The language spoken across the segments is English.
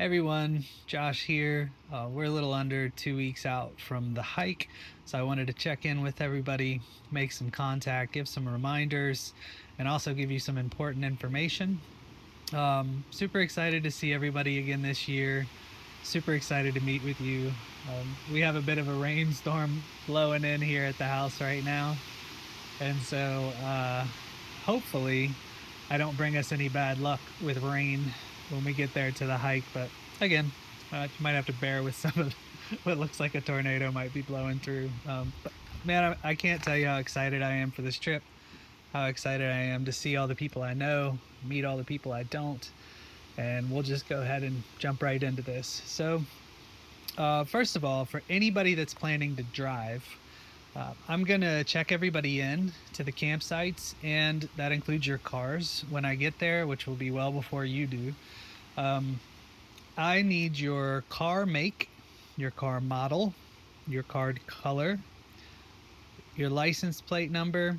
Hey everyone, Josh here. We're a little under 2 weeks out from the hike, so I wanted to check in with everybody, make some contact, give some reminders, and also give you some important information. Super excited to see everybody again this year. Super excited to meet with you. We have a bit of a rainstorm blowing in here at the house right now, and so hopefully I don't bring us any bad luck with rain when we get there to the hike. But again, you might have to bear with some of what looks like a tornado might be blowing through. But man, I can't tell you how excited I am for this trip, how excited I am to see all the people I know, meet all the people I don't, and we'll just go ahead and jump right into this. So, first of all, for anybody that's planning to drive, I'm gonna check everybody in to the campsites, and that includes your cars when I get there, which will be well before you do. Um, I need your car make, your car model, your card color, your license plate number,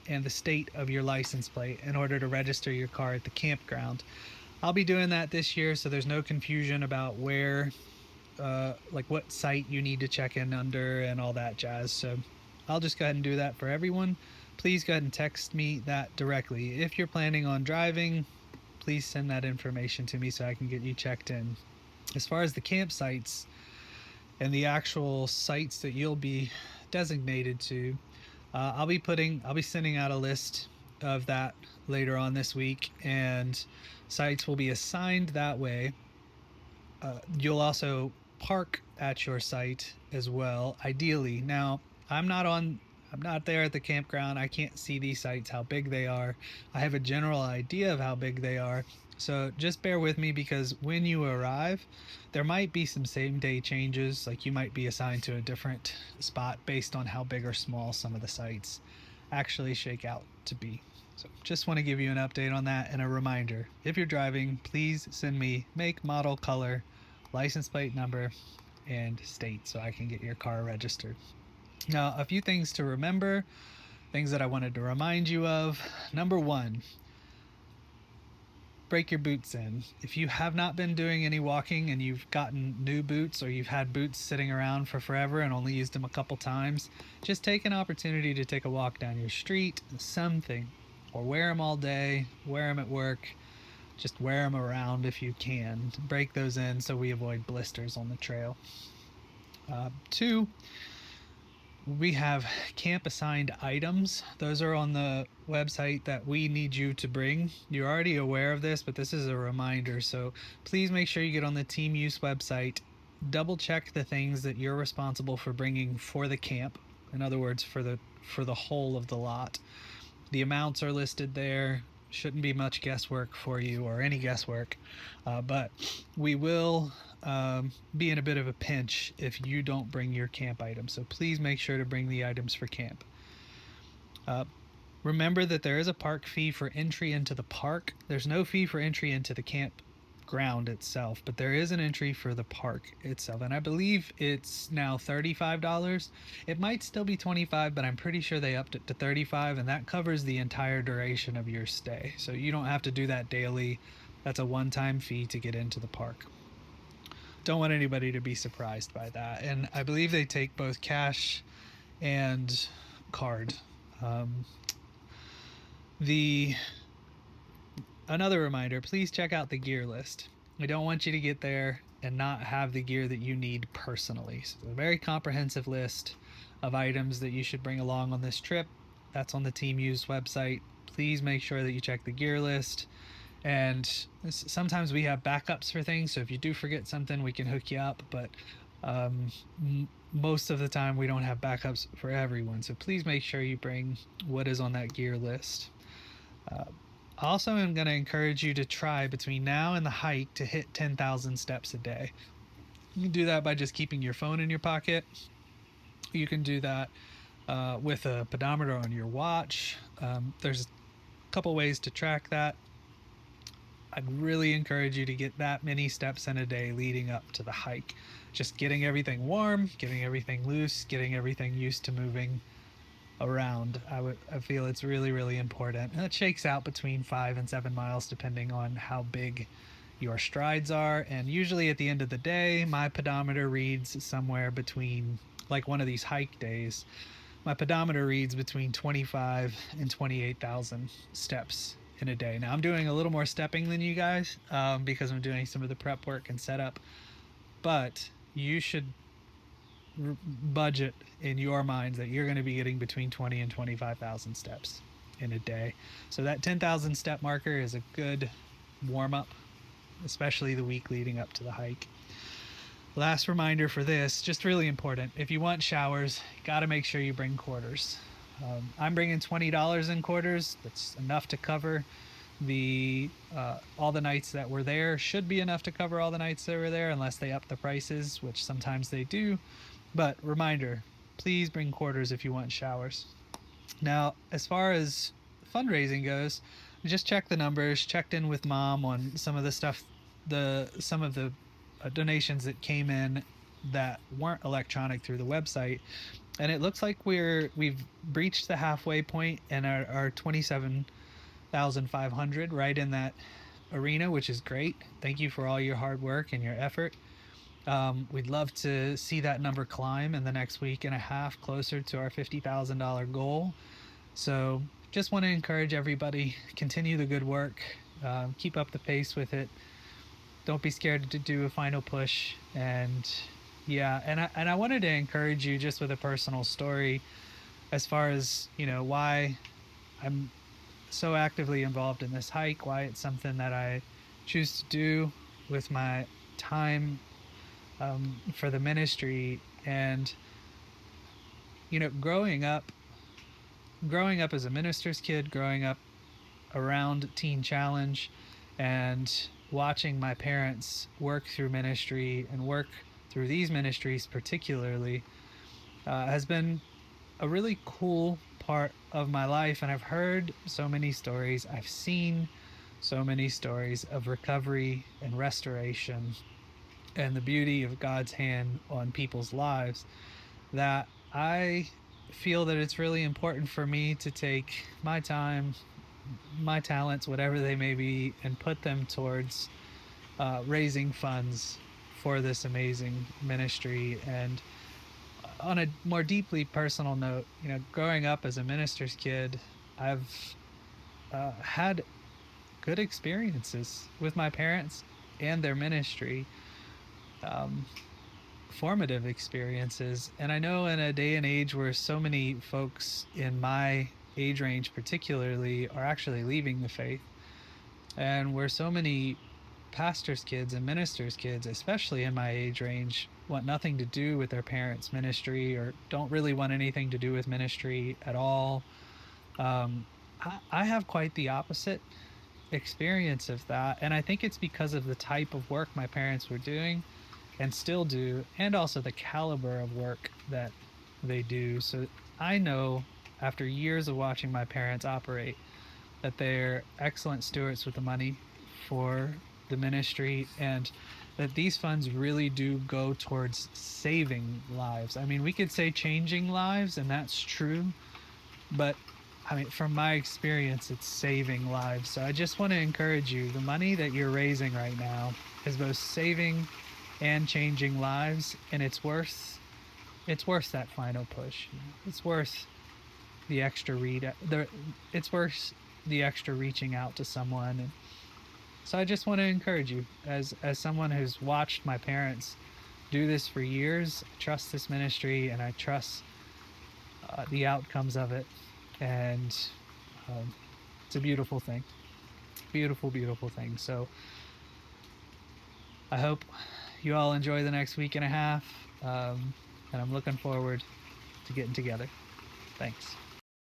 and the state of your license plate in order to register your car at the campground. I'll be doing that this year, so there's no confusion about where, like what site you need to check in under and all that jazz. So I'll just go ahead and do that for everyone. Please go ahead and text me that directly. If you're planning on driving, please send that information to me so I can get you checked in. As far as the campsites and the actual sites that you'll be designated to, I'll be sending out a list of that later on this week, and sites will be assigned that way. You'll also park at your site as well, ideally. Now, I'm not there at the campground. I can't see these sites, how big they are. I have a general idea of how big they are. So just bear with me, because when you arrive, there might be some same day changes. Like you might be assigned to a different spot based on how big or small some of the sites actually shake out to be. So just want to give you an update on that, and a reminder, if you're driving, please send me make, model, color, license plate number, and state so I can get your car registered. Now, a few things to remember, things that I wanted to remind you of. Number one, break your boots in. If you have not been doing any walking and you've gotten new boots, or you've had boots sitting around for forever and only used them a couple times, just take an opportunity to take a walk down your street, something, or wear them all day, wear them at work. Just wear them around if you can. Break those in so we avoid blisters on the trail. Two, we have camp assigned items. Those are on the website that we need you to bring. You're already aware of this, but this is a reminder. So please make sure you get on the team use website, double check the things that you're responsible for bringing for the camp. In other words, for the whole of the lot. The amounts are listed there. Shouldn't be much guesswork for you, or any guesswork, but we will be in a bit of a pinch if you don't bring your camp items. So please make sure to bring the items for camp. Uh, Remember that there is a park fee for entry into the park. There's no fee for entry into the campground itself, but there is an entry for the park itself, and I believe it's now $35. It might still be 25, but I'm pretty sure they upped it to 35, and that covers the entire duration of your stay. So you don't have to do that daily. That's a one-time fee to get into the park. Don't want anybody to be surprised by that. And I believe they take both cash and card. Um, the Another reminder, please check out the gear list. I don't want you to get there and not have the gear that you need personally. So a very comprehensive list of items that you should bring along on this trip. That's on the Team Use website. Please make sure that you check the gear list. And sometimes we have backups for things, so if you do forget something, we can hook you up. But most of the time, we don't have backups for everyone. So please make sure you bring what is on that gear list. Also, I'm going to encourage you to try between now and the hike to hit 10,000 steps a day. You can do that by just keeping your phone in your pocket. You can do that with a pedometer on your watch. There's a couple ways to track that. I'd really encourage you to get that many steps in a day leading up to the hike. Just getting everything warm, getting everything loose, getting everything used to moving around. I feel it's really, really important. And it shakes out between 5 and 7 miles depending on how big your strides are. And usually at the end of the day, my pedometer reads somewhere between, like one of these hike days, my pedometer reads between 25 and 28,000 steps in a day. Now I'm doing a little more stepping than you guys, because I'm doing some of the prep work and setup, but you should budget in your minds that you're going to be getting between 20 and 25,000 steps in a day. So that 10,000 step marker is a good warm up, especially the week leading up to the hike. Last reminder for this, just really important. If you want showers, you got to make sure you bring quarters. I'm bringing $20 in quarters. That's enough to cover the all the nights that were there. Should be enough to cover all the nights that were there, unless they up the prices, which sometimes they do. But reminder, please bring quarters if you want showers. Now, as far as fundraising goes, just check the numbers. Checked in with Mom on some of the stuff, some of the donations that came in that weren't electronic through the website, and it looks like we've breached the halfway point and are 27,500, right in that arena, which is great. Thank you for all your hard work and your effort. We'd love to see that number climb in the next week and a half, closer to our $50,000 goal. So just want to encourage everybody, continue the good work, keep up the pace with it. Don't be scared to do a final push. And yeah, and I wanted to encourage you just with a personal story, as far as, why I'm so actively involved in this hike, why it's something that I choose to do with my time, for the ministry. And growing up as a minister's kid, growing up around Teen Challenge, and watching my parents work through ministry and work through these ministries particularly, has been a really cool part of my life. And I've heard so many stories, I've seen so many stories of recovery and restoration and the beauty of God's hand on people's lives, that I feel that it's really important for me to take my time, my talents, whatever they may be, and put them towards raising funds for this amazing ministry. And on a more deeply personal note, growing up as a minister's kid, I've had good experiences with my parents and their ministry, formative experiences. And I know in a day and age where so many folks in my age range particularly are actually leaving the faith, and where so many pastors' kids and ministers' kids, especially in my age range, want nothing to do with their parents' ministry, or don't really want anything to do with ministry at all. I have quite the opposite experience of that, and I think it's because of the type of work my parents were doing and still do, and also the caliber of work that they do. So I know, after years of watching my parents operate, that they're excellent stewards with the money for the ministry, and that these funds really do go towards saving lives. I mean, we could say changing lives, and that's true, but I mean, from my experience, it's saving lives. So I just want to encourage you, the money that you're raising right now is both saving and changing lives, and it's worth that final push. It's worth the extra it's worth the extra reaching out to someone. And so I just want to encourage you, as someone who's watched my parents do this for years, I trust this ministry, and I trust the outcomes of it. And it's a beautiful thing. Beautiful thing. So I hope you all enjoy the next week and a half, and I'm looking forward to getting together. Thanks.